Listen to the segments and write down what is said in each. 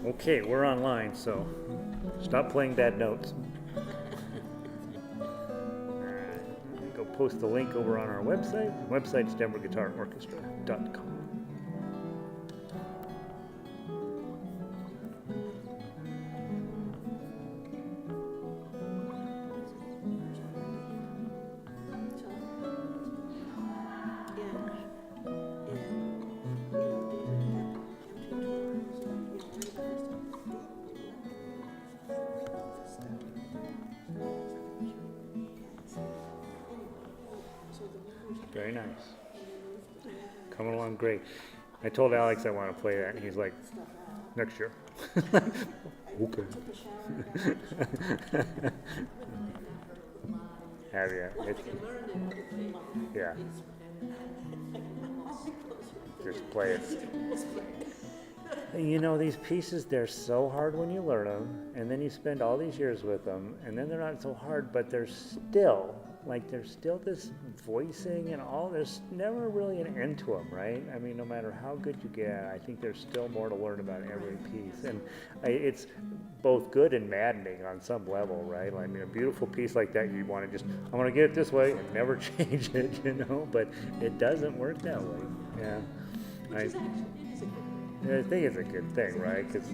Okay, we're online, so stop playing bad notes. Alright, go post the link over on our website. The website's denverguitarorchestra.com. Very nice. Coming along great. I told Alex I want to play that, and he's like, next year. Okay. Have you? Yeah. Just play it. You know, these pieces, they're so hard when you learn them, and then you spend all these years with them, and then they're not so hard, but there's still this voicing and all, there's never really an end to them, right? I mean, no matter how good you get, I think there's still more to learn about every piece. And it's both good and maddening on some level, right? I mean, a beautiful piece like that, you want to just, I want to get it this way and never change it, you know? But it doesn't work that way. Yeah. I think it's a good thing, right? Because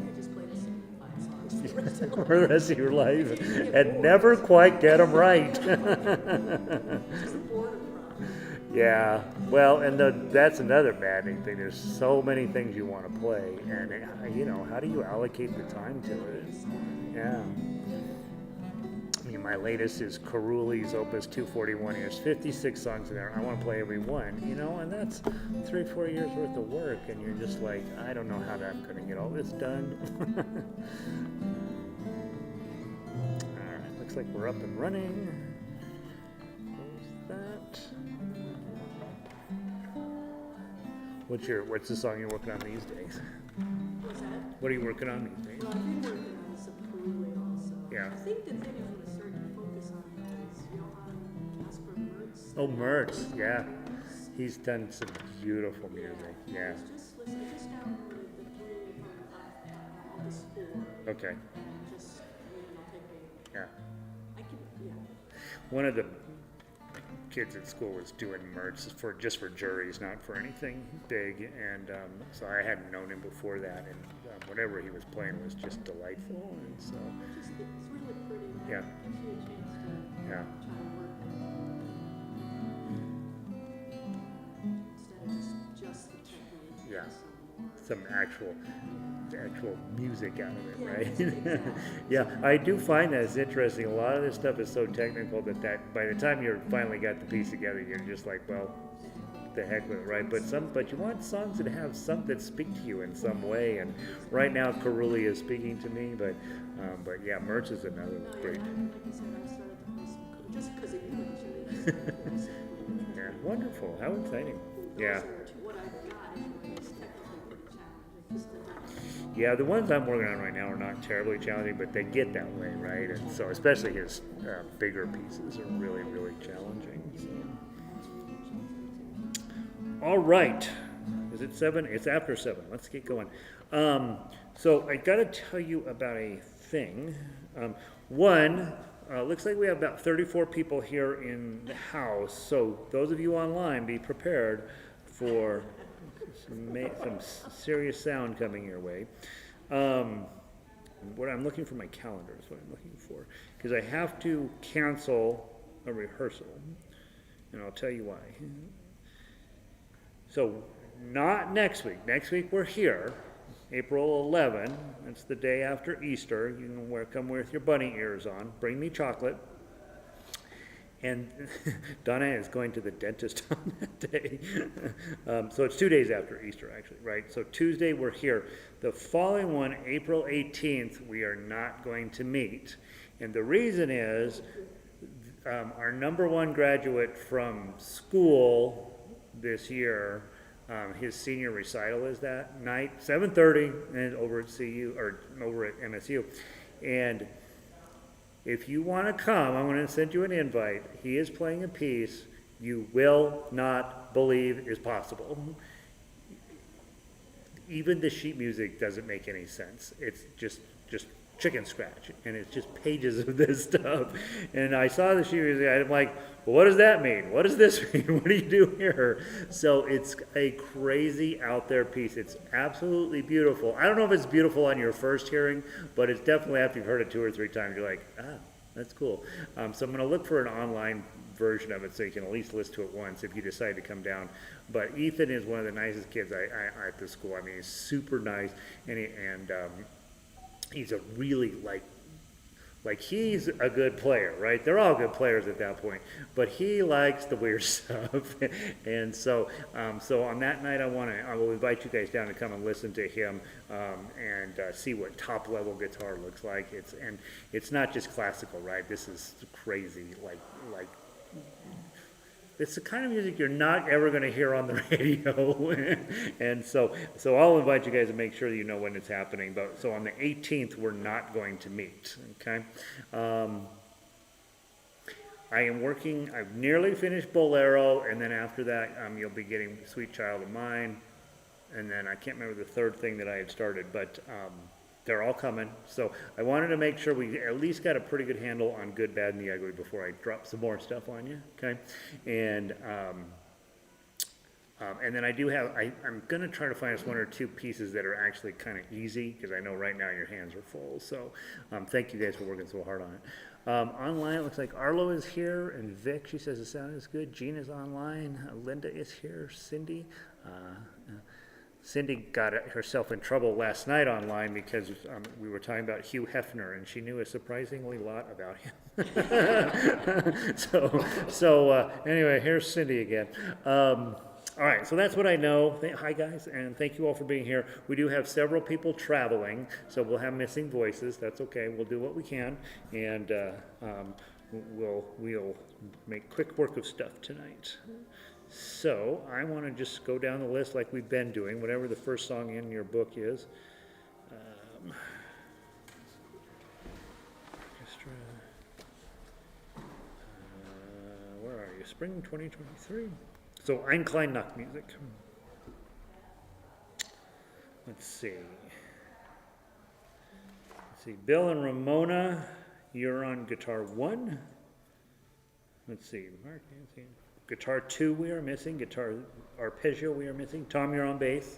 for the rest of your life and never quite get them right. Yeah, well, and that's another maddening thing. There's so many things you want to play, and you know, how do you allocate the time to it? Yeah. I mean, my latest is Caruli's Opus 241. There's 56 songs in there. I want to play every one, you know, and that's 3-4 years worth of work, and you're just like, I don't know how I'm going to get all this done. All right, looks like we're up and running. Close that. What's the song you're working on these days? What's that? What are you working on these days? Well, I've been working on some Caruli also. Yeah. I think the thing I'm going to start to focus on is Casper Mertz. Oh, Mertz, yeah. He's done some beautiful music, yeah. I just downloaded the 3 from this 4. Okay, Just, I'll take a, yeah. I can, yeah. One of the kids at school was doing Mertz for juries, not for anything big, and so I hadn't known him before that, and whatever he was playing was just delightful, and so Just, it's really pretty. yeah, Gives you a chance to yeah, try to work instead of just the technique. yeah, some more. some actual music out of it, Yeah, right? exactly. Yeah, I do find that it's interesting. A lot of this stuff is so technical that by the time you're finally got the piece together, you're just like, well, the heck with it, right? But you want songs that have some that speak to you in some way. And right now, Caruli is speaking to me, but yeah, Mertz is another great. Like I said, I started to play some, just because of you mentioned it. Yeah, wonderful. How exciting. Those Yeah. are what I've got is technically challenging. Yeah, the ones I'm working on right now are not terribly challenging, but they get that way, right? And so, especially his bigger pieces are really, really challenging. So. All right. Is it 7? It's after 7. Let's get going. So I got to tell you about a thing. One, looks like we have about 34 people here in the house. So those of you online, be prepared for some serious sound coming your way. What I'm looking for, my calendar is what I'm looking for, because I have to cancel a rehearsal, and I'll tell you why. So not next week. Next week we're here, April 11. That's the day after Easter. You can come with your bunny ears on. Bring me chocolate. And Donna is going to the dentist on that day. So it's 2 days after Easter, actually, right? So Tuesday we're here. The following one, April 18th, we are not going to meet. And the reason is our number 1 graduate from school this year, his senior recital is that night, 7:30, and over at CU, or over at MSU. And if you want to come, I'm going to send you an invite. He is playing a piece you will not believe is possible. even the sheet music doesn't make any sense. It's just chicken scratch, and it's just pages of this stuff. And I saw the sheet music, I'm like, well, what does that mean? What does this mean? What do you do here? So it's a crazy out there piece. It's absolutely beautiful. I don't know if it's beautiful on your first hearing, but it's definitely after you've heard it 2 or 3 times, you're like, that's cool. So I'm going to look for an online version of it so you can at least listen to it once if you decide to come down. But Ethan is one of the nicest kids at the school. I mean, he's super nice, and he's a really like he's a good player, right? They're all good players at that point, but he likes the weird stuff. And so on that night, I will invite you guys down to come and listen to him and see what top level guitar looks like. It's not just classical, right? This is crazy, like it's the kind of music you're not ever going to hear on the radio. And so I'll invite you guys to make sure that you know when it's happening. But so on the 18th, we're not going to meet, okay? I've nearly finished Bolero, and then after that, you'll be getting Sweet Child of Mine. And then I can't remember the third thing that I had started, but they're all coming. So I wanted to make sure we at least got a pretty good handle on Good, Bad, and the Ugly before I drop some more stuff on you, okay? And then I do have, I'm going to try to find us 1 or 2 pieces that are actually kind of easy, because I know right now your hands are full. So thank you guys for working so hard on it. Online, it looks like Arlo is here, and Vic, she says the sound is good. Jean is online. Linda is here. Cindy got herself in trouble last night online because we were talking about Hugh Hefner, and she knew a surprisingly lot about him. So anyway, here's Cindy again. All right, so that's what I know. Hi, guys, and thank you all for being here. We do have several people traveling, so we'll have missing voices. That's okay. We'll do what we can, and we'll make quick work of stuff tonight. So I want to just go down the list like we've been doing, whatever the first song in your book is. Orchestra. Where are you? Spring 2023. So Eine, Kleine Nachtmusik. Let's see. Bill and Ramona, you're on guitar 1. Let's see. Mark, guitar 2 we are missing. Guitar arpeggio we are missing. Tom, you're on bass.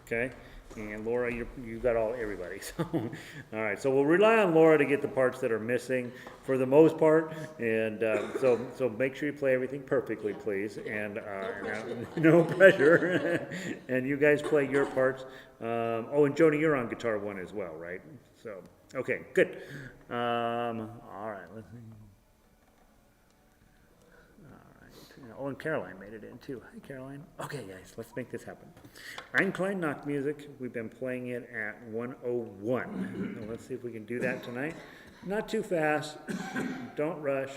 Okay. And Laura, you got everybody. So, all right. So we'll rely on Laura to get the parts that are missing for the most part. And so make sure you play everything perfectly, please. And no pressure. And you guys play your parts. And Joni, you're on guitar 1 as well, right? So, okay, good. All right. Let's see. And Caroline made it in too. Hi, Caroline. Okay, guys, let's make this happen. Eine, Kleine Nachtmusik. We've been playing it at 101. So let's see if we can do that tonight. Not too fast. Don't rush.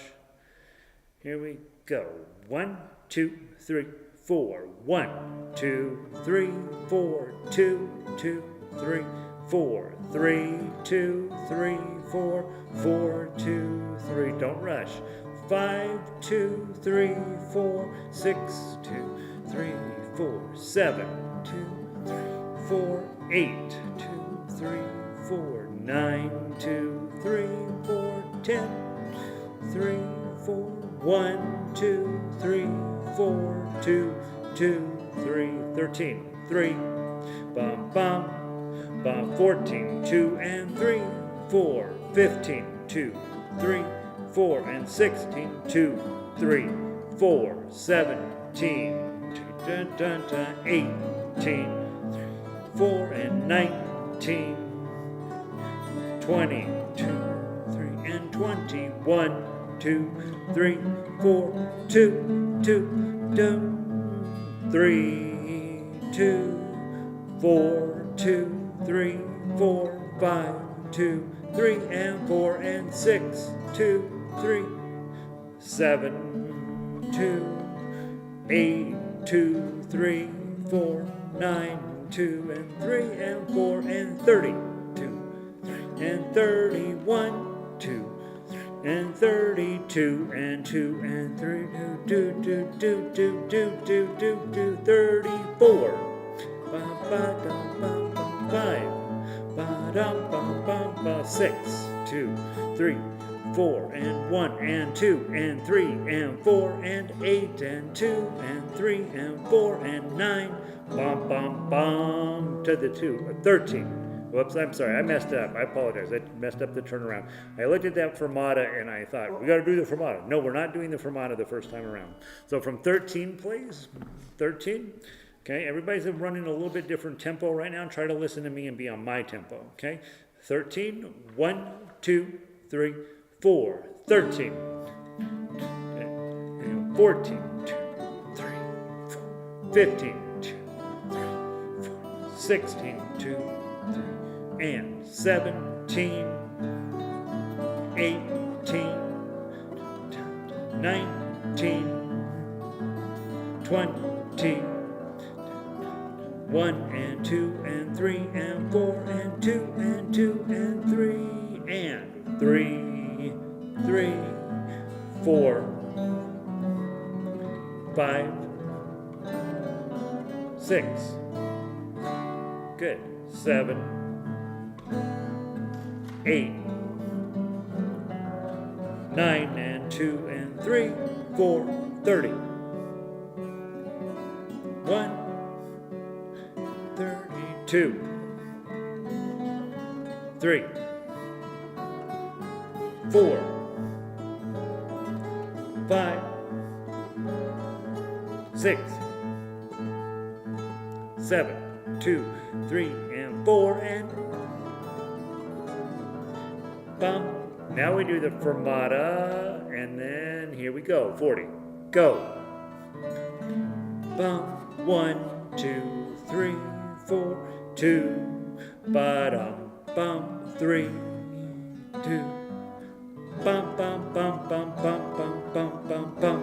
Here we go. 1, 2, 3, 4. 1, 2, 3, 4. 2, 2, 3, 4. 3, 2, 3, 4. 4, 2, 3. Don't rush. 5, 2, 3, 4, 6, 2, 3, 4, 7, 2, 3, 4, 8, 2, 3, 4, 9, 2, 3, 4, 10, 3, 4, 1, 2, 3, 4, 2, 2, 3, 13, 3, bum, bum, bum, 14, 2 and 3, 4, 15, 2, 3, 4 and 16, 2, 3, 4, 17, 18, 4 and 19, 20, 2, 3 and 21, 2, 3, 4, 2, 2, 2, 3, 2, 4, 2, 3, 4, 5, 2, 3 and 4 and 6, 2, 3, 7, 2, 8, 2, 3, 4, 9, 2 and 3 and 4 and 30, 2, 3 and 31, 2, and 32 and 2 and 3, 34, ba ba dum bum bum 5, ba dum bum bum bum 6, 2, 3, 4 and 1 and 2 and 3 and 4 and 8 and 2 and 3 and 4 and 9, bum bum bum to the 2, 13. Whoops, I'm sorry, I messed up. I apologize. I messed up the turnaround. I looked at that fermata and I thought, we got to do the fermata. No, we're not doing the fermata the first time around. So from 13, please. 13. Okay, everybody's running a little bit different tempo right now. Try to listen to me and be on my tempo. Okay, 13. 1, 2, 3, 4. 13. And 14. 2, 3, 4. 15. 2, 3, 4. 16. 2, 3. And 17, 18, 19, 20, 1 and 2 and 3 and 4 and 2 and 2 and 3 and 3, 3, 4, 5, 6. Good. 7, 8, 9 and 2 and 3, 4, 30. 1, 32, 3, 4, 5, 6, 7, 2, 3 and 4 and bum. Now we do the fermata, and then here we go. 40. Go. Bum. 1, 2, 3, 4, 2. Ba-dum, bum. 3, 2. Bum, bum, bum, bum, bum, bum, bum, bum, bum, bum,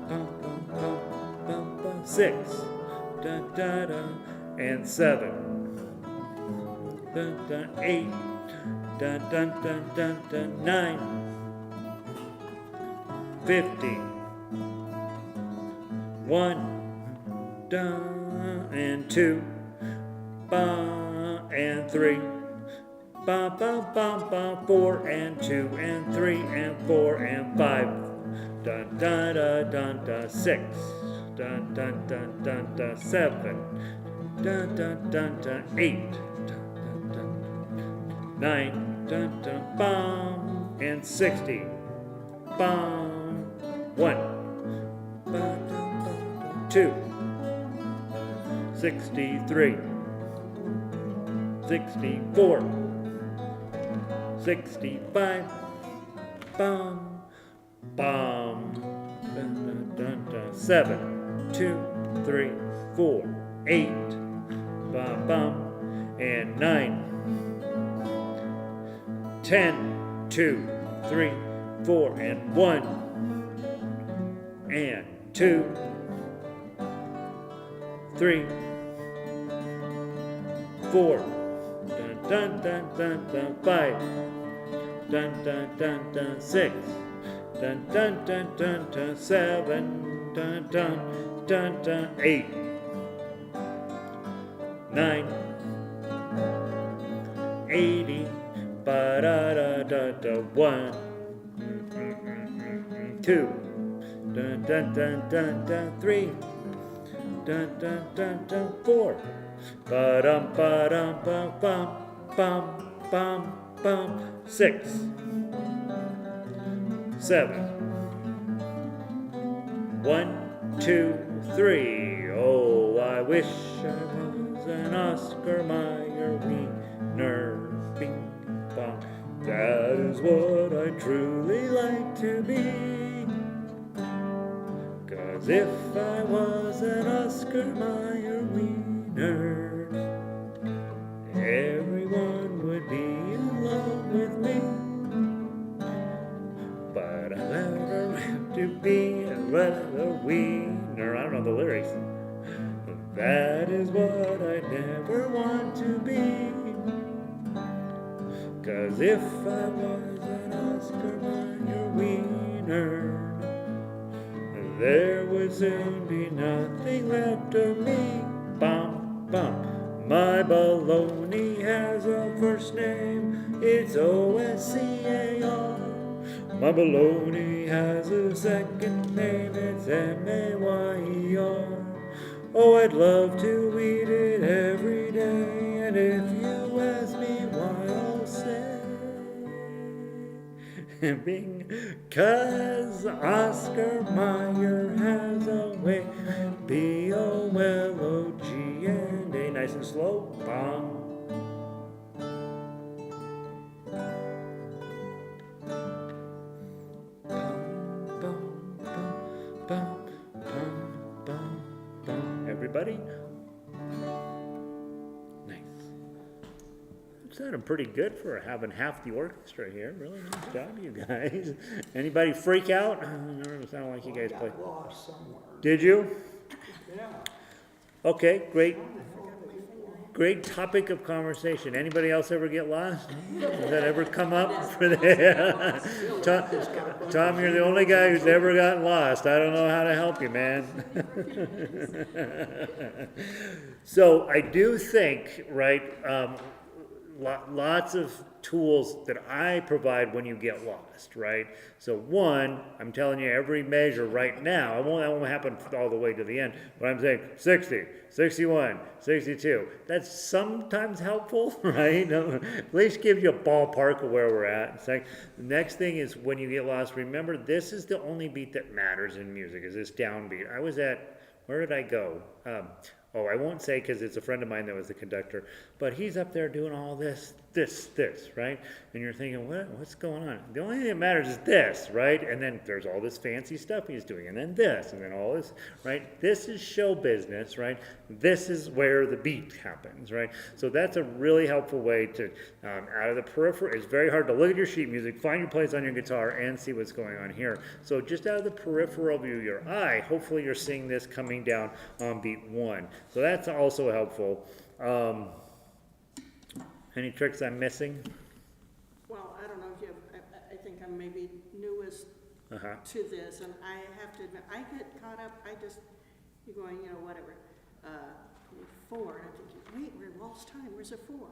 bum, bum, bum, bum. 6. Da, da, da. And 7. Da, da, 8. Dun dun dun dun dun 9, 15, 1, dun and 2, ba and 3, ba ba ba ba 4 and 2 and 3 and 4 and 5, dun dun dun dun dun 6, dun dun dun dun dun 7, dun dun dun dun 8. 9, dun dun bum, and 60, bum, 1, ba, dun, dun, 2, 63, 64, 65, bum, bum, dun, dun, dun, dun, 7, 2, 3, 4, 8, bum, bum, and 9, 10, 2, 3, 4, and 1, and 2, 3, 4, dun dun dun dun dun 5, dun dun dun dun 6, dun dun dun dun dun 7, dun dun dun dun 8, 9, 80. Ba da da da da 1, 2, dun dun dun dun dun 3, dun dun dun dun 4, ba dum bum bum bum bum 6, 7, 1, 2, 3. Oh, I wish I was an Oscar Mayer wiener. Bing. That is what I truly like to be. 'Cause if I was an Oscar Mayer wiener, everyone would be in love with me. But I'll never have to be a wiener. I don't know the lyrics. That is what I never want to be. 'Cause if I was an Oscar Mayer wiener, there would soon be nothing left of me. Bum, bum, My baloney has a first name, it's O-S-C-A-R. My baloney has a second name, it's M-A-Y-E-R. Oh, I'd love to eat it every day, and if you ask me why, I'll say, Bing, 'cause Oscar Mayer has a way, B-O-L-O-G-N-A, nice and slow, bong. Everybody? Nice. That sounded pretty good for having half the orchestra here. Really nice job, you guys. Anybody freak out? It sounded like you guys played. Lost somewhere. Did you? Yeah. Okay, great. Great topic of conversation. Anybody else ever get lost? Does that ever come up for the Tom, you're the only guy who's ever gotten lost. I don't know how to help you, man. So I do think, right, lots of tools that I provide when you get lost, right? So one, I'm telling you every measure right now, that won't happen all the way to the end, but I'm saying 60, 61, 62. That's sometimes helpful, right? At least gives you a ballpark of where we're at. It's like, the next thing is when you get lost, remember this is the only beat that matters in music, is this downbeat. I was at, where did I go? I won't say because it's a friend of mine that was the conductor, but he's up there doing all this, right? And you're thinking, what's going on? The only thing that matters is this, right? And then there's all this fancy stuff he's doing, and then this, and then all this, right? This is show business, right? This is where the beat happens, right? So that's a really helpful way to, out of the peripheral, it's very hard to look at your sheet music, find your place on your guitar, and see what's going on here. So just out of the peripheral view of your eye, hopefully you're seeing this coming down on beat 1. So that's also helpful. Any tricks I'm missing? Well, I don't know if you have, I think I'm maybe newest to this, and I have to admit, I get caught up, you're going, whatever, 4, and I'm thinking, wait, we're lost time, where's a 4?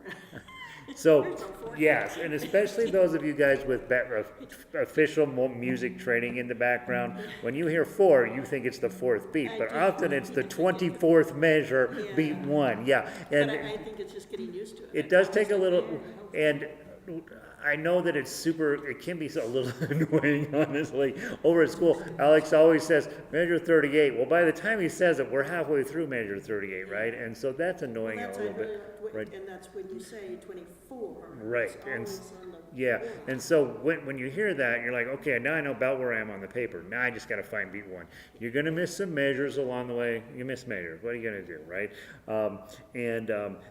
So, There's no 4. yes, and especially those of you guys with official music training in the background, when you hear 4, you think it's the 4th beat, but often it's the 24th measure, beat 1, yeah. And But I think it's just getting used to it. it does take a little, and I know that it can be a little annoying, honestly. Over at school, Alex always says, measure 38. Well, by the time he says it, we're halfway through measure 38, right? And so that's annoying a little bit, right? And that's when you say 24. Right, It's and always on the yeah, board. and so when you hear that, you're like, okay, now I know about where I am on the paper. Now I just got to find beat 1. You're going to miss some measures along the way. You miss measures. What are you going to do, right?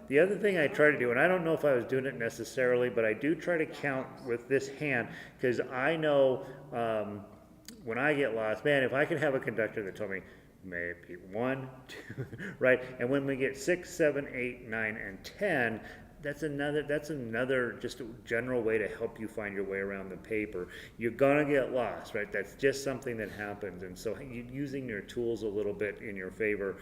The other thing I try to do, and I don't know if I was doing it necessarily, but I do try to count with this hand, because I know when I get lost, man, if I could have a conductor that told me, maybe 1, 2, right? And when we get 6, 7, 8, 9, and 10, that's another just a general way to help you find your way around the paper. You're gonna get lost, right? That's just something that happens, and so using your tools a little bit in your favor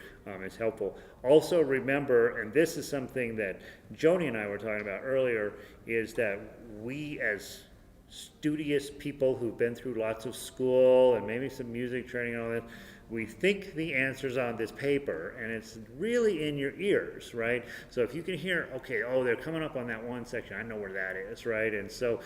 is helpful. Also remember, and this is something that Joni and I were talking about earlier, is that we as studious people who've been through lots of school and maybe some music training and all that, we think the answer's on this paper, and it's really in your ears, right? So if you can hear, okay, they're coming up on that one section, I know where that is, right? And so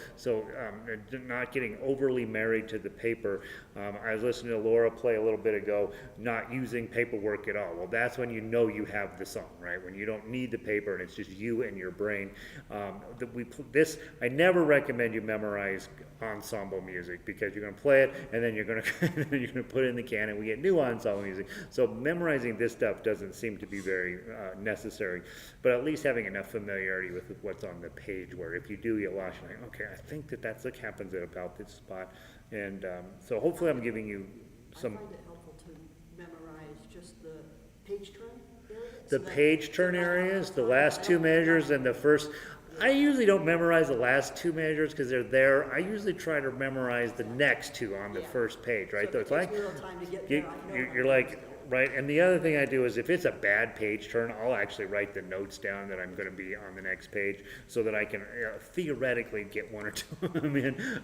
not getting overly married to the paper. I was listening to Laura play a little bit ago, not using paperwork at all. Well, that's when you know you have the song, right? When you don't need the paper and it's just you and your brain. I never recommend you memorize ensemble music, because you're going to play it and then you're going to put it in the can, and we get new ensemble music. So memorizing this stuff doesn't seem to be very necessary, but at least having enough familiarity with what's on the page, where if you do get lost, you're like, okay, I think that's what happens at about this spot. And so hopefully I'm giving you some. I find it helpful to memorize just the page turn areas. The page turn areas, the last 2 measures, and the first. I usually don't memorize the last 2 measures because they're there. I usually try to memorize the next 2 on the first page, right? So it's like Little time to get there, I know. you're like, right? And the other thing I do is if it's a bad page turn, I'll actually write the notes down that I'm going to be on the next page so that I can theoretically get one or two of them in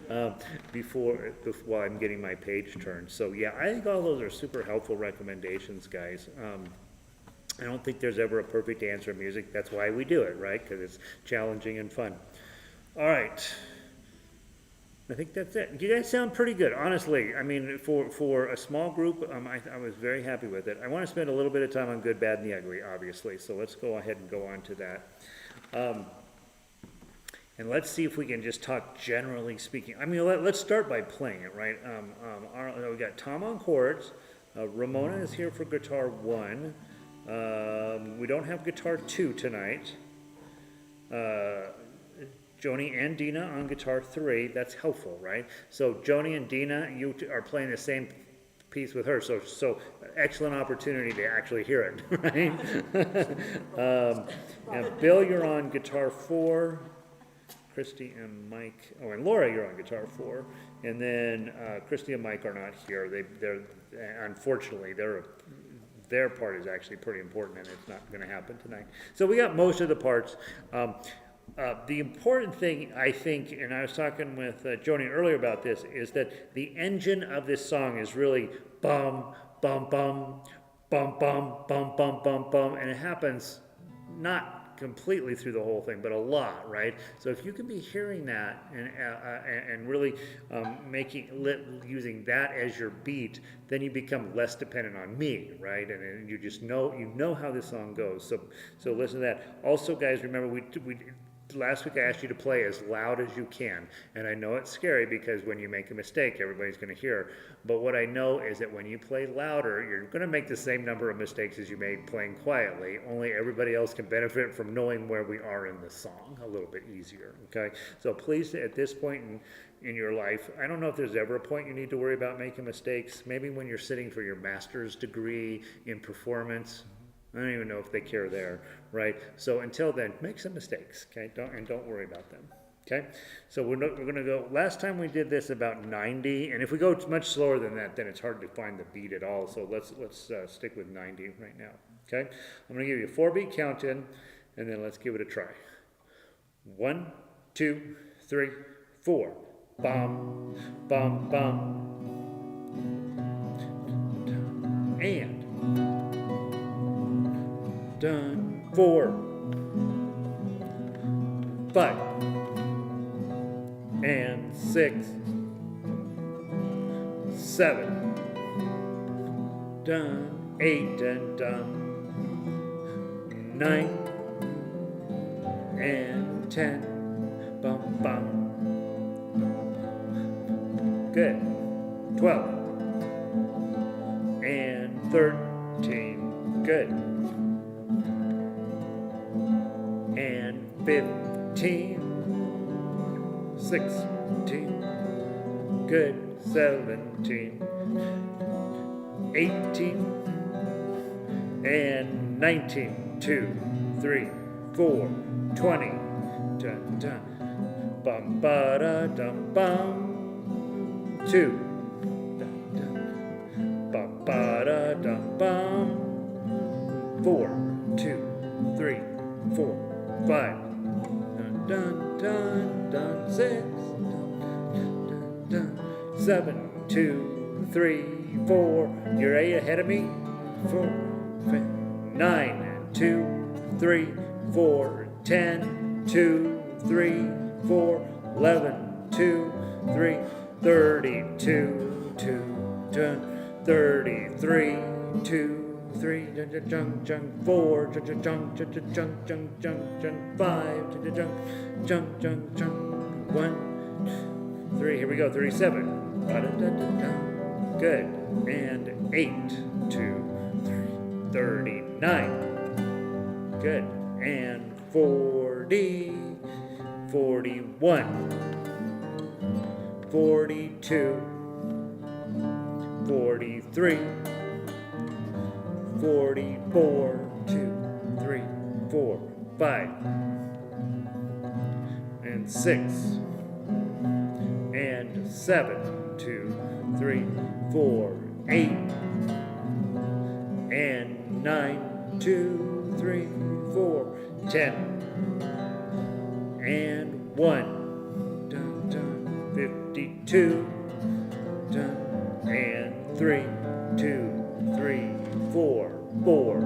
before while I'm getting my page turned. So yeah, I think all those are super helpful recommendations, guys. I don't think there's ever a perfect answer in music. That's why we do it, right? Because it's challenging and fun. All right. I think that's it. You guys sound pretty good, honestly. I mean, for a small group, I was very happy with it. I want to spend a little bit of time on good, bad, and the ugly, obviously. So let's go ahead and go on to that. And let's see if we can just talk generally speaking. I mean, let's start by playing it, right? We got Tom on chords. Ramona is here for guitar 1. We don't have guitar 2 tonight. Joni and Dina on guitar 3. That's helpful, right? So Joni and Dina, you are playing the same piece with her. So excellent opportunity to actually hear it, right? And Bill, you're on guitar 4. Christy and Mike, and Laura, you're on guitar 4. And then Christy and Mike are not here. They're unfortunately, their part is actually pretty important, and it's not going to happen tonight. So we got most of the parts. The important thing, I think, and I was talking with Joni earlier about this, is that the engine of this song is really bum, bum, bum, bum, bum, bum, bum, bum, bum, and it happens not completely through the whole thing, but a lot, right? So if you can be hearing that and really using that as your beat, then you become less dependent on me, right? And you just know how this song goes. So listen to that. Also, guys, remember we last week I asked you to play as loud as you can, and I know it's scary because when you make a mistake, everybody's going to hear. But what I know is that when you play louder, you're going to make the same number of mistakes as you made playing quietly, only everybody else can benefit from knowing where we are in the song a little bit easier, okay? So please, at this point in your life, I don't know if there's ever a point you need to worry about making mistakes. Maybe when you're sitting for your master's degree in performance, I don't even know if they care there, right? So until then, make some mistakes, okay? Don't worry about them, okay? So we're going to go, last time we did this about 90, and if we go much slower than that, then it's hard to find the beat at all. So let's stick with 90 right now, okay? I'm going to give you a 4-beat count in, and then let's give it a try. 1, 2, 3, 4. Bum, bum, bum. And done. 4, 5, and 6, 7, done. 8 and done. 9 and 10. Bum bum. Good. 12 and 13. Good. And 15, 16, good, 17, 18, and 19, 2, 3, 4, 20, dun dun, bum ba da dum bum, 2, dun dun, bum ba da dum bum, 4, 2, 3, 4, 5, dun dun dun dun 6, dun dun dun 7, 2, 3, 4. You're A ahead of me. 4, 9, 2, 3, 4, 10, 2, 3, 4, 11, 2, 3, 32, 2, 33, 2. 3, junk, junk, 4, junk, junk, junk, junk, junk, junk, 5, junk, junk, junk, 1, 3. Here we go. 37. Good. And 8, 2, 3, 39. Good. And 40, 41, 42, 43. 44, 2, 3, 4, 5, and 6, and 7, 2, 3, 4, 8, and 9, 2, 3, 4, 10, and 1, dun, dun, 52, dun, and 3, 2, 3, 4, 4,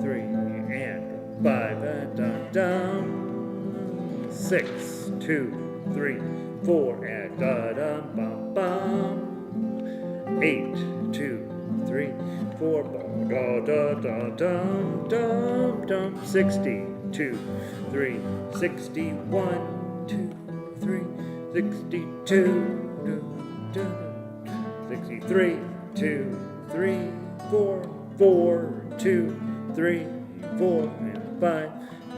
3, and 5, dun, dun, 6, 2, 3, 4, and da dum bum bum, 8, 2, 3, 4, da da da dum dum dum, 60, 2, 3, 61, 2, 3, 62, 63, 2, 3, 4, 4, 2, 3, 4, and 5,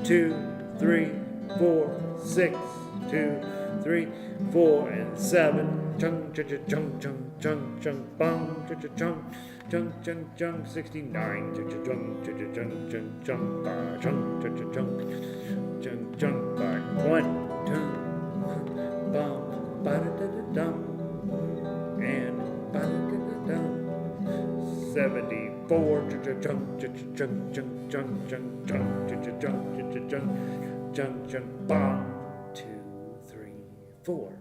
2, 3, 4, 6, 2, 3, 4, and 7, chung, chung, chung, chung, chung, chung, bum, chung, chung, chung, chung, chung, 69, chung, chung, chung, chung, chung, chung, ba, chung, chung, chung, chung, chung, ba, 1, 2, bum, ba, da, da, da, dum, and ba, da, da, da, dum, 74, chung, chung, chung, chung, chung, chung, chung, chung, chung, chung, chung, chung, chung, chung, bum, 2, 3, 4.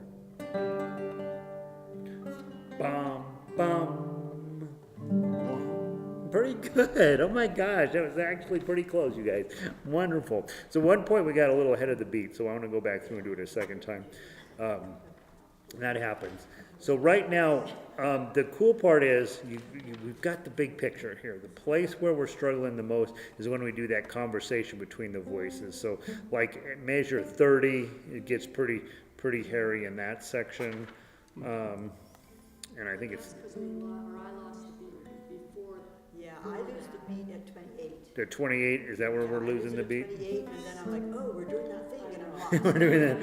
Bum, bum. Pretty good. Oh my gosh, that was actually pretty close, you guys. Wonderful. So one point we got a little ahead of the beat, so I want to go back through and do it a second time. That happens. So right now, the cool part is we've got the big picture here. The place where we're struggling the most is when we do that conversation between the voices. So like at measure 30, it gets pretty hairy in that section. And I think it's... Because I lost the beat before. Yeah, I lose the beat at 28. The 28, is that where we're losing the beat? 28, and then I'm like, oh, we're doing that thing, and I'm lost. We're doing that.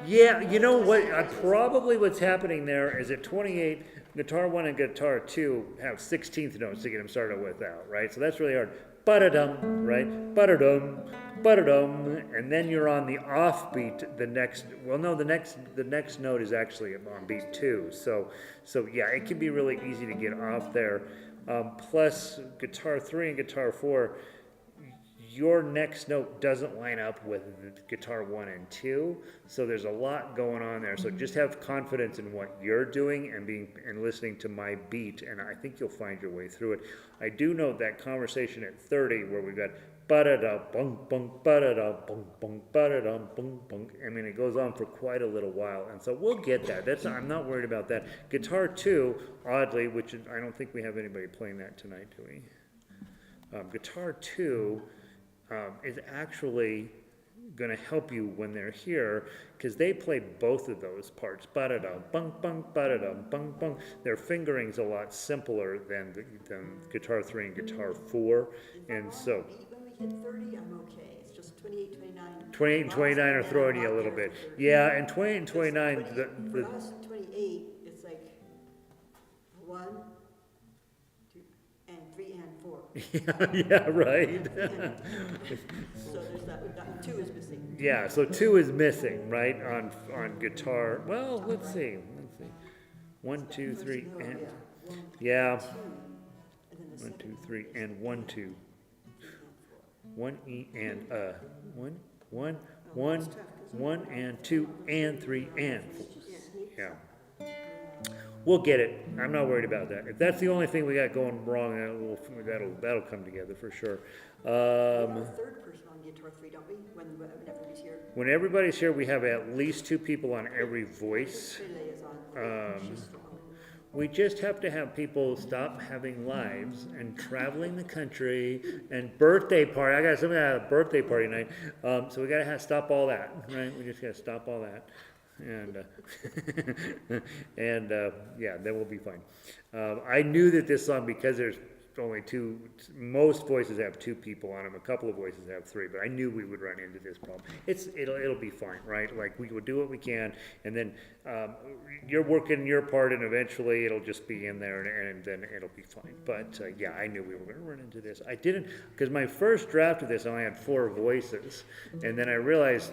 Yeah, you know what? Probably what's happening there is at 28, guitar 1 and guitar 2 have 16th notes to get them started without, right? So that's really hard. Ba-da-dum, right? Ba-da-dum, ba-da-dum, and then you're on the offbeat. The next note is actually on beat 2. So yeah, it can be really easy to get off there. Plus, guitar 3 and guitar 4. Your next note doesn't line up with guitar 1 and 2, so there's a lot going on there. So just have confidence in what you're doing and listening to my beat, and I think you'll find your way through it. I do note that conversation at 30 where we've got ba-da-da, bunk, bunk, ba-da-da, bunk, bunk, ba-da-da, bunk, bunk. I mean, it goes on for quite a little while, and so we'll get that. I'm not worried about that. Guitar 2, oddly, which I don't think we have anybody playing that tonight, do we? Guitar 2... is actually going to help you when they're here because they play both of those parts. Ba-da-da, bunk, bunk, ba-da-da, bunk, bunk. Their fingering's a lot simpler than guitar 3 and guitar 4. And so... When we hit 30, I'm okay. It's just 28, 29. 28 and 29 are throwing you a little bit. Yeah, and 28 and 29... For us, 28, it's like 1, 2, and 3, and 4. yeah, right. So there's that. We've got 2 is missing. Yeah, so 2 is missing, right, on guitar. Well, let's see. 1, 2, 3, and... Yeah. 1, 2, 3, and 1, 2. 1 E and 1 and 2 and 3 and 4. Yeah. We'll get it. I'm not worried about that. If that's the only thing we got going wrong, that'll come together for sure. We have a third person on guitar 3, don't we? When everybody's here. When everybody's here, we have at least 2 people on every voice. We just have to have people stop having lives and traveling the country and birthday party. I got somebody at a birthday party night, so we got to stop all that, right? We just got to stop all that. And yeah, then we'll be fine. I knew that this song, because there's only 2, most voices have 2 people on them, a couple of voices have 3, but I knew we would run into this problem. It'll be fine, right? Like, we will do what we can, and then you're working your part, and eventually it'll just be in there, and then it'll be fine. But yeah, I knew we were going to run into this. I didn't, because my first draft of this, I only had 4 voices, and then I realized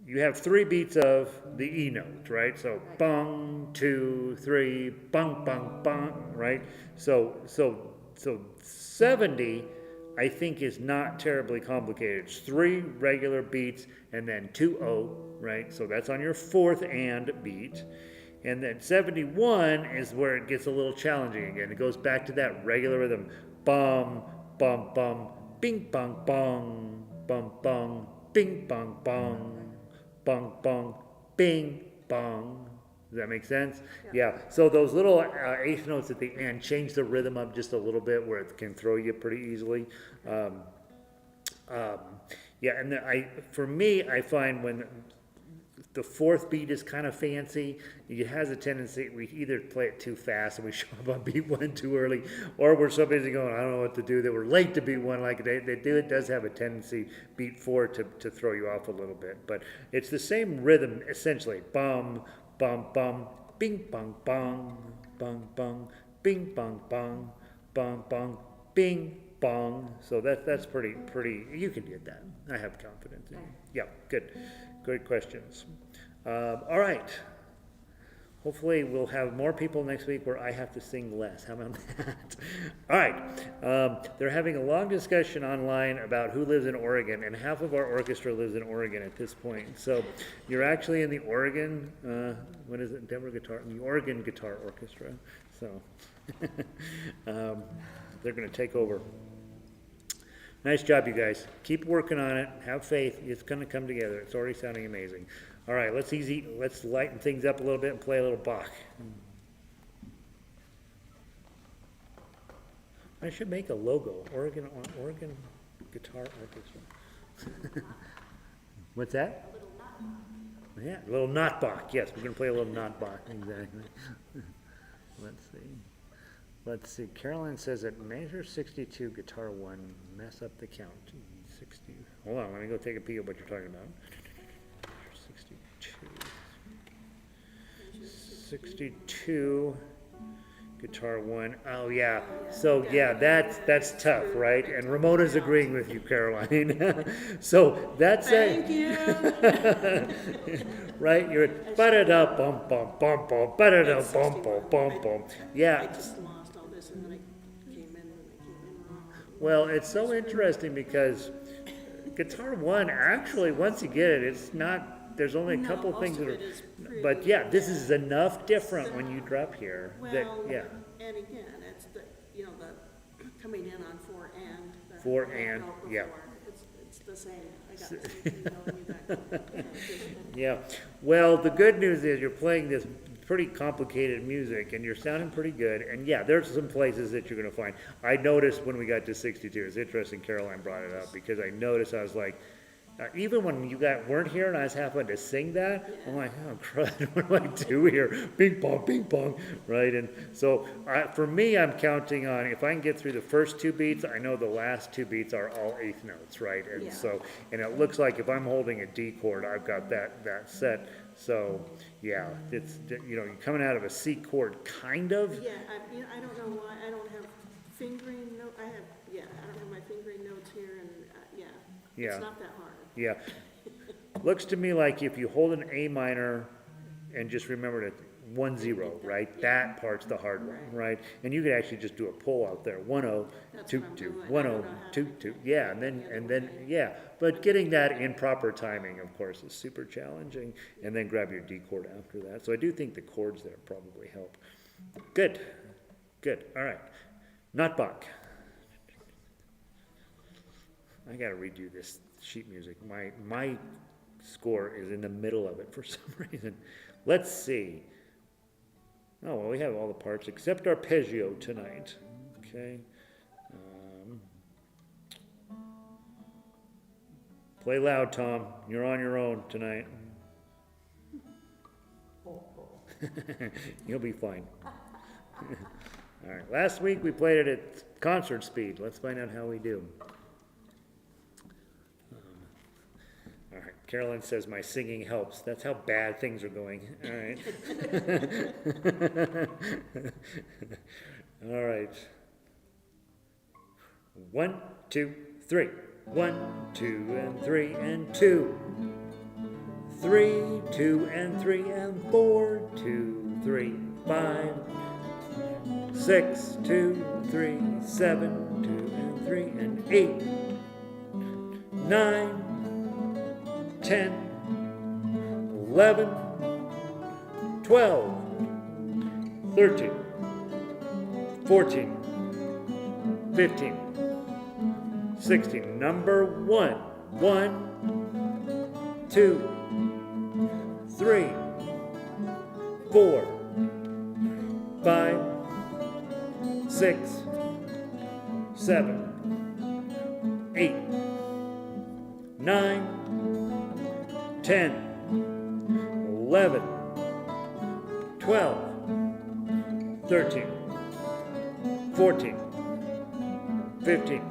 you have 3 beats of the E note, right? So bong, 2, 3, bong, bong, bong, right? So 70, I think, is not terribly complicated. It's 3 regular beats and then 2 O, right? So that's on your 4th and beat. And then 71 is where it gets a little challenging again. It goes back to that regular rhythm. Bum, bum, bum, bing, bong, bong, bum, bong, bing, bong, bong, bong, bong, bing, bong. Does that make sense? Yeah. So those little eighth notes at the end change the rhythm up just a little bit where it can throw you pretty easily. Yeah, and for me, I find when the 4th beat is kind of fancy, it has a tendency, we either play it too fast and we show up on beat 1 too early, or we're so busy going, I don't know what to do, that we're late to beat 1 like they do. It does have a tendency, beat 4, to throw you off a little bit. But it's the same rhythm, essentially. Bum, bum, bum, bing, bong, bong, bong, bong, bing, bong, bong, bong, bong, bing, bong. So that's pretty, you can get that. I have confidence in you. Yeah, good. Good questions. All right. Hopefully we'll have more people next week where I have to sing less. How about that? All right. They're having a long discussion online about who lives in Oregon, and half of our orchestra lives in Oregon at this point. So you're actually in the Oregon, what is it, Denver Guitar, the Oregon Guitar Orchestra. So they're going to take over. Nice job, you guys. Keep working on it. Have faith. It's going to come together. It's already sounding amazing. All right, let's lighten things up a little bit and play a little Bach. I should make a logo. Oregon Guitar Orchestra. What's that? A little knot. Yeah, a little knot Bach. Yes, we're going to play a little knot Bach. Exactly. Let's see. Carolyn says at measure 62, guitar 1, mess up the count. 60. Hold on, let me go take a peek at what you're talking about. 62, guitar 1. Oh yeah. So yeah, that's tough, right? And Ramona's agreeing with you, Caroline. So that's Thank you. right? You're at ba-da-da bum bum bum bum ba-da-da bum bum bum bum. Yeah. I just lost all this and then I came in wrong. Well, it's so interesting because guitar 1, actually, once you get it, it's not. There's only a couple things that are, but yeah, this is enough different when you drop here. Well, that, yeah. And again, it's the coming in on 4 and. The 4 and, yeah. It's the same. I got the same thing telling you that. Yeah. Well, the good news is you're playing this pretty complicated music and you're sounding pretty good. And yeah, there's some places that you're going to find. I noticed when we got to 62, it's interesting Caroline brought it up because I noticed, I was like, even when you weren't here and I was having to sing that, I'm like, oh crud, what do I do here? Bing pong, right? And so for me, I'm counting on, if I can get through the first 2 beats, I know the last 2 beats are all 8th notes, right? And so, and it looks like if I'm holding a D chord, I've got that set. So yeah, it's, you're coming out of a C chord, kind of. Yeah, I don't know why I don't have fingering note. I don't have my fingering notes here, and it's not that hard. Yeah. Looks to me like if you hold an A minor and just remember to 1-0, right? Yeah. That part's the hard one, right? And you could actually just do a pull out there. 1-0, 2-2, 1-0, 2-2. Yeah, and then yeah. But getting that in proper timing, of course, is super challenging. And then grab your D chord after that. So I do think the chords there probably help. Good. All right. Not Bach. I got to redo this sheet music. My score is in the middle of it for some reason. Let's see. Oh, well, we have all the parts except arpeggio tonight. Okay. Play loud, Tom. You're on your own tonight. You'll be fine. All right. Last week we played it at concert speed. Let's find out how we do. All right. Carolyn says my singing helps. That's how bad things are going. All right. All right. 1, 2, 3. 1, 2, and 3, and 2, 3, 2 and 3 and 4, 2, 3, 5, 6, 2, 3, 7, 2 and 3 and 8, 9, 10, 11, 12, 13, 14, 15, 16. Number 1. 1, 2, 3, 4, 5, 6, 7, 8, 9, 10, 11, 12, 13, 14, 15,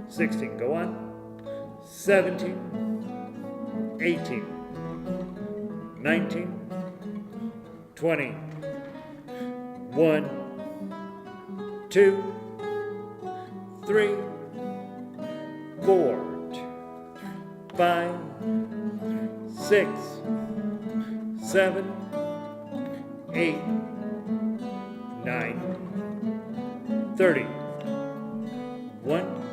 16. Go on. 17, 18, 19, 20, 1, 2, 3, 4, 5, 6, 7, 8, 9, 30, 1,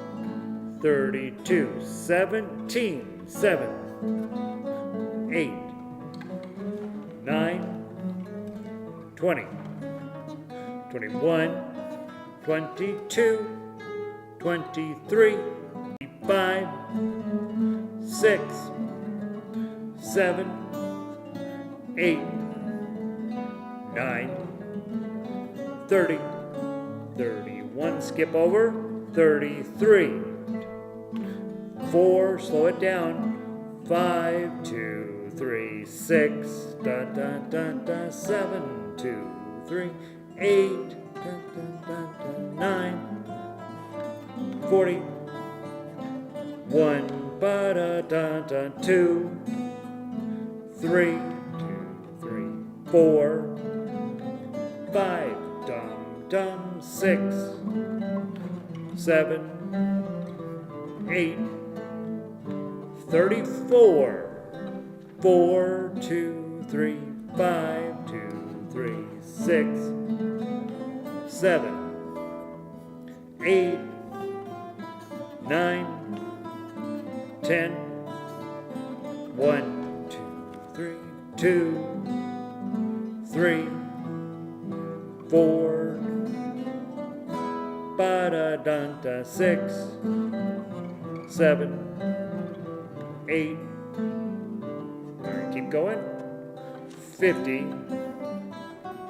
32, 17, 7, 8, 9, 20, 21, 22, 23, 25, 6, 7, 8, 9, 30, 31, skip over, 33, 4, slow it down, 5, 2, 3, 6, da da da da, 7, 2, 3, 8, da da da da, 9, 40, 1, ba da da da, 2, 3, 2, 3, 4, 5, dum dum, 6, 7, 8, 34, 4, 2, 3, 5, 2, 3, 6, 7, 8, 9, 10, 1, 2, 3, 2, 3, 4, ba da da da, 6, 7, 8. All right, keep going. 50.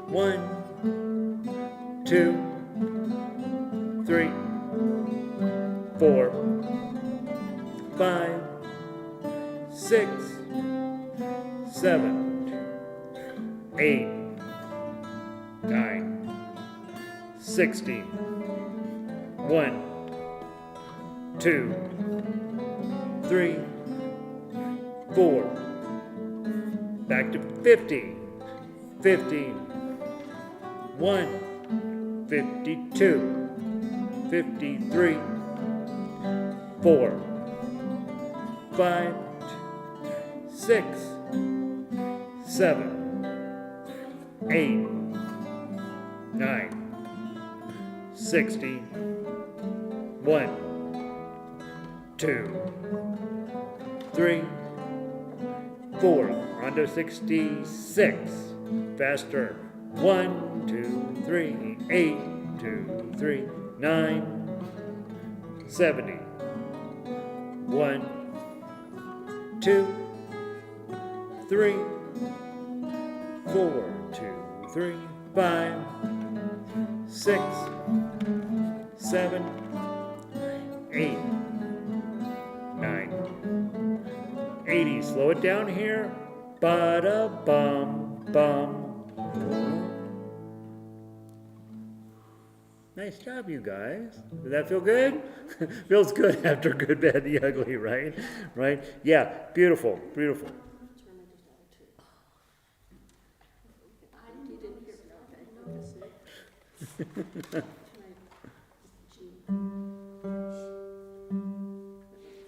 1, 2, 3, 4, 5, 6, 7, 8, 9, 16. 1, 2, 3, 4. Back to 50. 15. 1, 52, 53, 4, 5, 6, 7, 8, 9, 60, 1, 2, 3, 4, on to 66, faster, 1, 2, 3, 8, 2, 3, 9, 70, 1, 2, 3, 4, 2, 3, 5, 6, 7, 8, 9, 80. Slow it down here. Ba-da-bum, bum. Nice job, you guys. Did that feel good? Feels good after Good, Bad, the Ugly, right? Right? Yeah, beautiful, beautiful. You didn't hear, okay, notice it.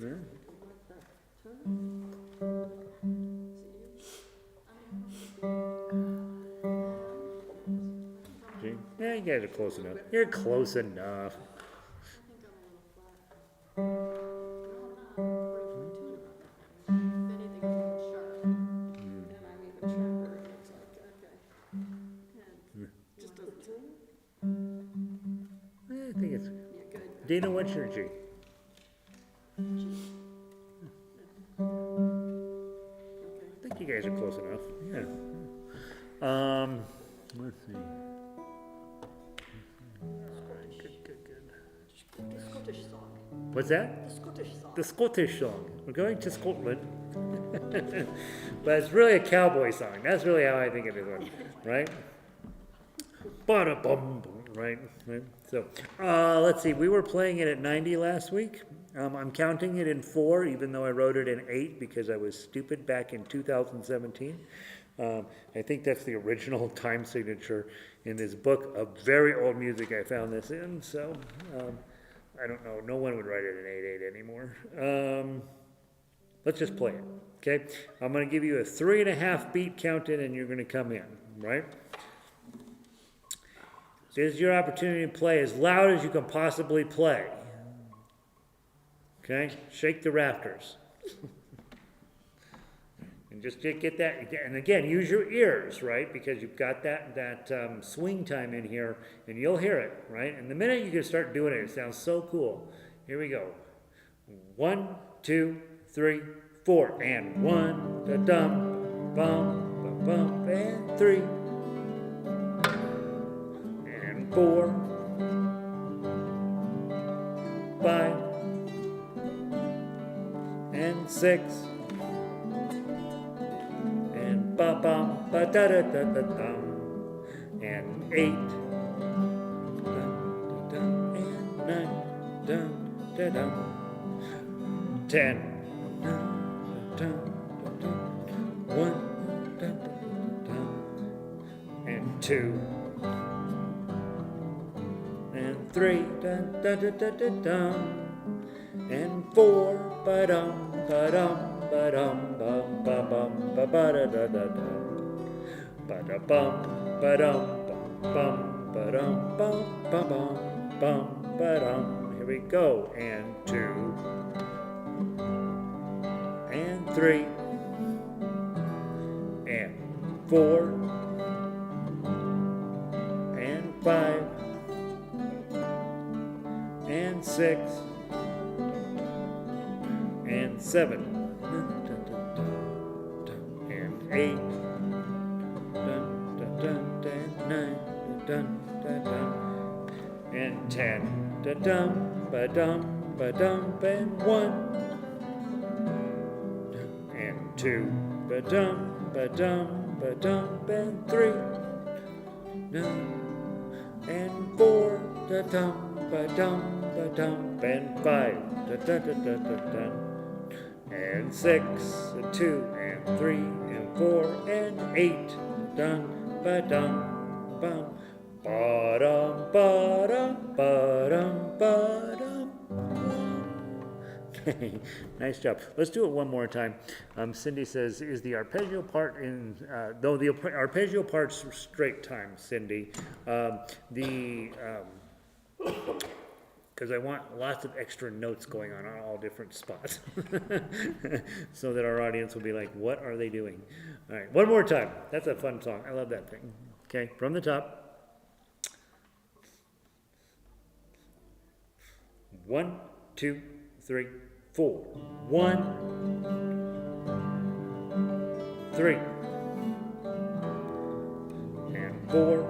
Yeah. Yeah, you guys are close enough. You're close enough. I think I'm a little flat. No, I'm not. I'm pretty fine tuning. If anything, I'm a little sharp. And I'm even sharper, it looks like, okay. And just doesn't tune? I think it's. Yeah, good. Dana, what's your G? Okay. I think you guys are close enough. Yeah. Let's see. The Scottish song. What's that? The Scottish song. The Scottish song. We're going to Scotland. But it's really a cowboy song. That's really how I think of it, right? Ba-da-bum, right? So, let's see. We were playing it at 90 last week. I'm counting it in 4, even though I wrote it in 8 because I was stupid back in 2017. I think that's the original time signature in this book of very old music I found this in. So, I don't know. No one would write it in 8/8 anymore. Let's just play it, okay? I'm going to give you a 3.5 beat count in, and you're going to come in, right? This is your opportunity to play as loud as you can possibly play. Okay? Shake the rafters. And just get that, and again, use your ears, right? Because you've got that swing time in here, and you'll hear it, right? And the minute you can start doing it, it sounds so cool. Here we go. 1, 2, 3, 4, and 1, da dum, bum, bum, and 3, and 4, 5, and 6. Ba bum ba da da da da dum, and 8, dun, dun, and 9, dun, da dum, 10, dun, dun, dun, 1, dun, dun, dun, and 2, and 3, dun, dun, dun, dun, dun, dun, and 4, ba dum ba dum. Ba-dum, bum, bum, bum, ba-ba-da-da-da-dum. Ba-da-bum, ba-dum, bum, bum, ba-dum, bum, bum, bum, bum, ba-dum. Here we go. And 2, and 3, and 4, and 5, and 6, and 7. And 8, dun, dun, dun, dun, 9, dun, dun, dun, and 10, da dum, ba dum, ba dum, and 1, and 2, ba dum, ba dum, ba dum, and 3, and 4, da dum, ba dum, and 5, da da da da da da. And 6, and 2, and 3, and 4, and 8, dun, ba dum, bum, ba dum, ba dum, ba dum, ba dum. Nice job. Let's do it one more time. Cindy says, "Is the arpeggio part in?" Though the arpeggio part's straight time, Cindy. Because I want lots of extra notes going on all different spots. So that our audience will be like, what are they doing? All right, one more time. That's a fun song. I love that thing. Okay, from the top. 1, 2, 3, 4. 1, 3, and 4,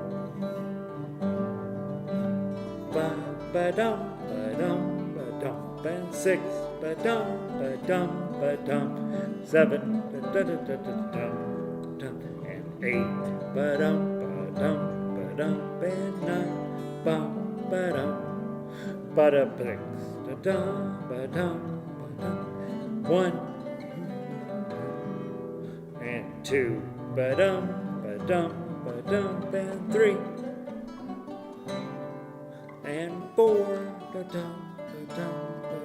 5, ba-dum. Ba-dum, ba-dum, and 6, ba-dum, ba-dum, ba-dum, 7, da-da-da-da-da-dum, and 8, ba-dum, ba-dum, ba-dum, and 9, bum, ba-dum, ba-da-ba-six, da-dum, ba-dum, ba-dum, 1, and 2, ba-dum, ba-dum, ba-dum, and 3, and 4, da-dum, da-dum,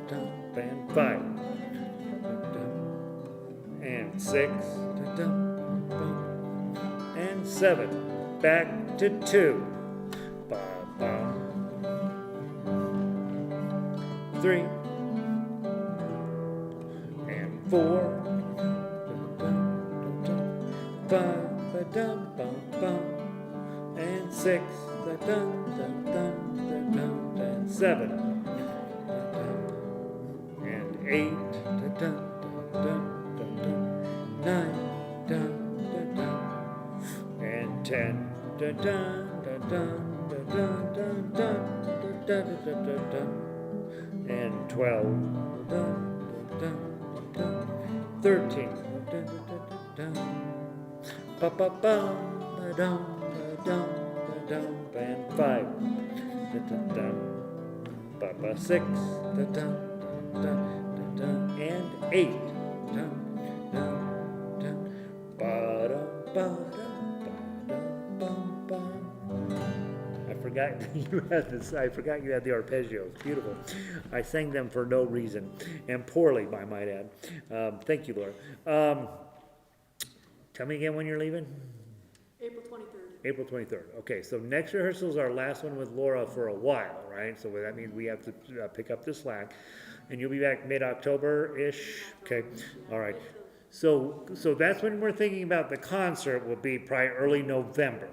da-dum, and 5, da-dum, and 6, da-dum, bum, and 7, back to 2, ba 3 and 4, 5, and 6, and 7, and 8, 9, and 10, and 12, 13, and 5, 6, and 8. I forgot you had the arpeggios. Beautiful. I sang them for no reason, and poorly, I might add. Thank you, Laura. Tell me again when you're leaving. April 23rd. April 23rd. Okay, so next rehearsal is our last one with Laura for a while, right? So that means we have to pick up the slack. And you'll be back mid-October-ish? Okay, all right. So that's when we're thinking about the concert will be probably early November.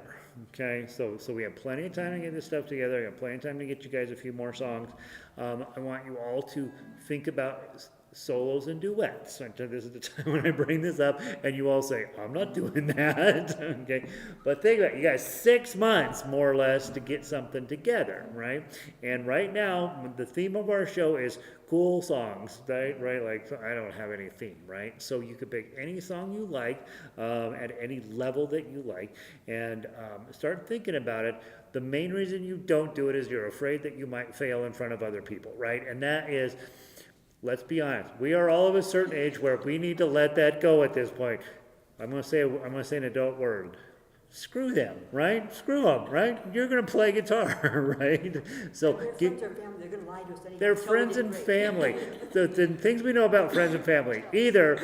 Okay, so we have plenty of time to get this stuff together. I have plenty of time to get you guys a few more songs. I want you all to think about solos and duets. This is the time when I bring this up, and you all say, I'm not doing that. Okay, but think about it. You got 6 months, more or less, to get something together, right? And right now, the theme of our show is cool songs, right? Like, I don't have any theme, right? So you could pick any song you like at any level that you like, and start thinking about it. The main reason you don't do it is you're afraid that you might fail in front of other people, right? And that is, let's be honest, we are all of a certain age where we need to let that go at this point. I'm gonna say an adult word. Screw them, right? Screw them, right? You're gonna play guitar, right? So They're friends or family, they're gonna lie to us anyhow. they're So we friends did and great. family. The things we know about friends and family, either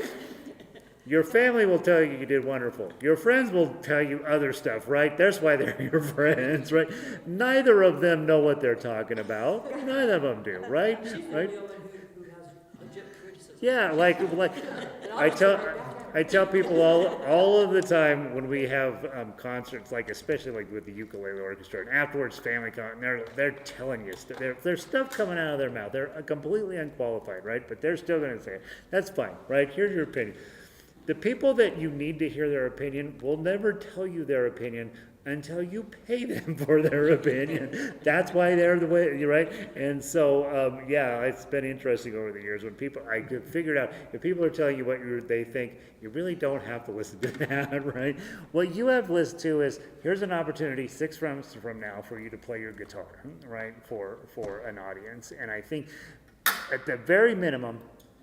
your family will tell you did wonderful. Your friends will tell you other stuff, right? That's why they're your friends, right? Neither of them know what they're talking about. Neither of them do, right? She's the Right? only one who has legit criticism. Yeah, like I tell people all of the time when we have concerts, like especially like with the ukulele orchestra, and afterwards family they're telling you there's stuff coming out of their mouth. They're completely unqualified, right? But they're still going to say it. That's fine, right? Here's your opinion. The people that you need to hear their opinion will never tell you their opinion until you pay them for their opinion. That's why they're the way, right? And so, yeah, it's been interesting over the years when I figured out if people are telling you what they think, you really don't have to listen to that, right? What you have to listen to is, here's an opportunity 6 months from now for you to play your guitar, right? For an audience. And I think at the very minimum,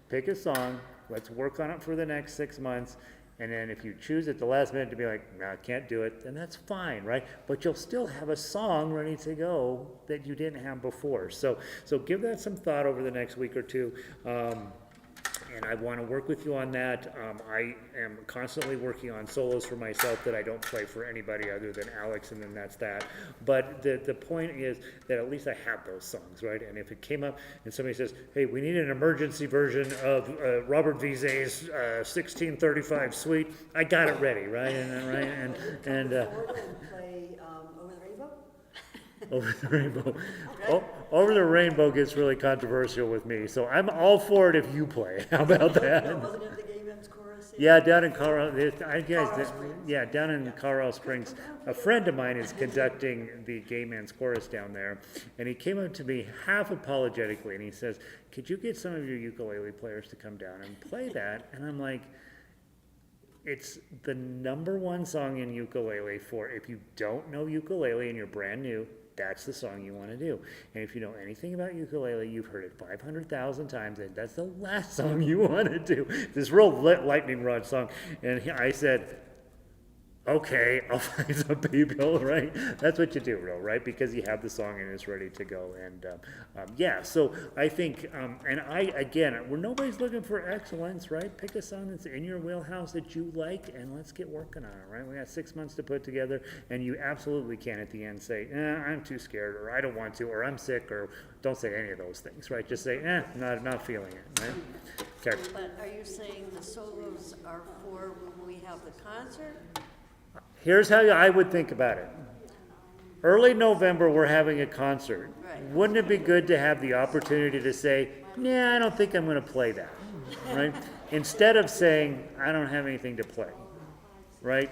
pick a song, let's work on it for the next 6 months. And then if you choose at the last minute to be like, no, I can't do it, then that's fine, right? But you'll still have a song ready to go that you didn't have before. So give that some thought over the next week or two. And I want to work with you on that. I am constantly working on solos for myself that I don't play for anybody other than Alex, and then that's that. But the point is that at least I have those songs, right? And if it came up and somebody says, hey, we need an emergency version of Robert Vizet's 1635 Suite, I got it ready, right? And Play Over the Rainbow? Over the Rainbow. Over the Rainbow gets really controversial with me, so I'm all for it if you play. How about that? No, wasn't it the Gay Men's Chorus? Yeah, down in Colorado, down in Colorado Springs, a friend of mine is conducting the Gay Men's Chorus down there, and he came up to me half apologetically, and he says, could you get some of your ukulele players to come down and play that? And I'm like, it's the #1 song in ukulele for if you don't know ukulele and you're brand new, that's the song you want to do. And if you know anything about ukulele, you've heard it 500,000 times, and that's the last song you want to do. This real lightning rod song. And I said, Okay, I'll find some people, right? That's what you do, right? Because you have the song and it's ready to go. And yeah, so I think, again, where nobody's looking for excellence, right? Pick a song that's in your wheelhouse that you like, and let's get working on it, right? We got 6 months to put together, and you absolutely can at the end say, I'm too scared, or I don't want to, or I'm sick, or don't say any of those things, right? Just say, not feeling it, right? Okay. But are you saying the solos are for when we have the concert? Here's how I would think about it. Early November, we're having a concert. Right. Wouldn't it be good to have the opportunity to say, I don't think I'm going to play that, right? Instead of saying, I don't have anything to play, right?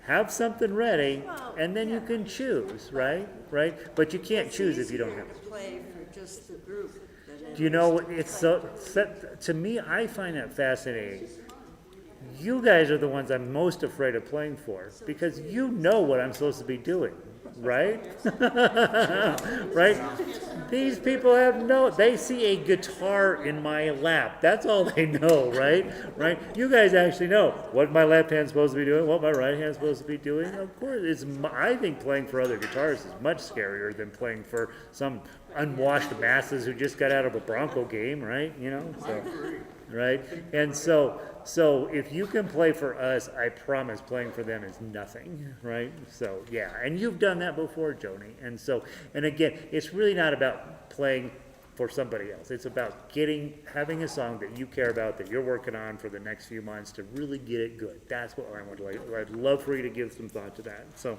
Have something ready, and then you can choose, right? But you can't choose if you don't have it. It's easier to play for just the group than it Do you know, is to it's play. to me, I find that fascinating. You guys are the ones I'm most afraid of playing for, because you know what I'm supposed to be doing, right? Right? These people they see a guitar in my lap. That's all they know, right? You guys actually know what my left hand's supposed to be doing, what my right hand's supposed to be doing. Of course, I think playing for other guitarists is much scarier than playing for some unwashed masses who just got out of a Bronco game, right? So, right? And so if you can play for us, I promise playing for them is nothing, right? So yeah, and you've done that before, Joni. And again, it's really not about playing for somebody else. It's about having a song that you care about, that you're working on for the next few months to really get it good. That's what I would like. I'd love for you to give some thought to that. So,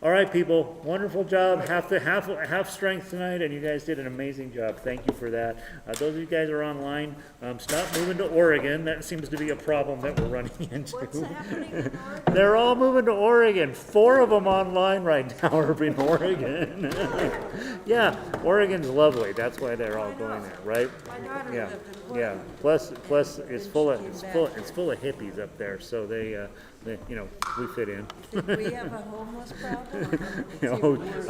all right, people, wonderful job. Half strength tonight, and you guys did an amazing job. Thank you for that. Those of you guys who are online, stop moving to Oregon. That seems to be a problem that we're running into. What's happening in Oregon? They're all moving to Oregon. 4 of them online right now are in Oregon. Yeah, Oregon's lovely. That's why they're all going there, right? My daughter Yeah, lived in yeah. Portland. Plus, it's full of hippies up there, so they we fit in. Think we have a homeless problem?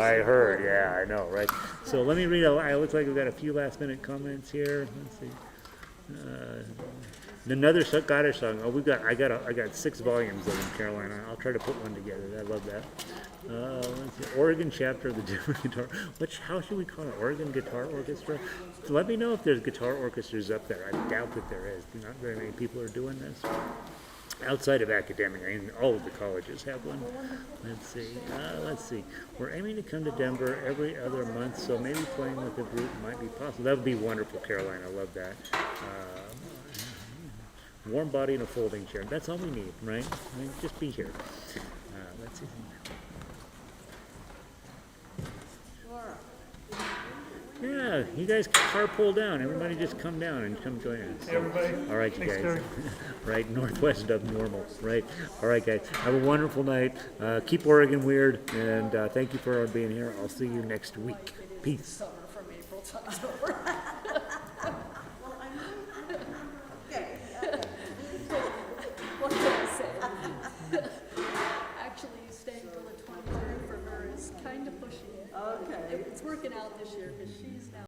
I heard, yeah, I know, right? So let me read, it looks like we've got a few last minute comments here. Let's see. Another Scottish song. I got 6 volumes of them, Carolina. I'll try to put one together. I love that. Let's see. Oregon chapter of the different guitar. How should we call it? Oregon Guitar Orchestra? Let me know if there's guitar orchestras up there. I doubt that there is. Not very many people are doing this. Outside of academic, all of the colleges have one. Let's see. We're aiming to come to Denver every other month, so maybe playing with a group might be possible. That would be wonderful, Caroline. I love that. Warm body and a folding chair. That's all we need, right? Just be here. Let's see. Yeah, you guys carpool down. Everybody just come down and come join us. So, everybody. All right, you guys. Right, northwest of normal. Right. All right, guys. Have a wonderful night. Keep Oregon weird, and thank you for being here. I'll see you next week. Peace. Summer from April to October. What can I say? Actually, staying till the 23rd for her is kind of pushy. Okay. It's working out this year because she's now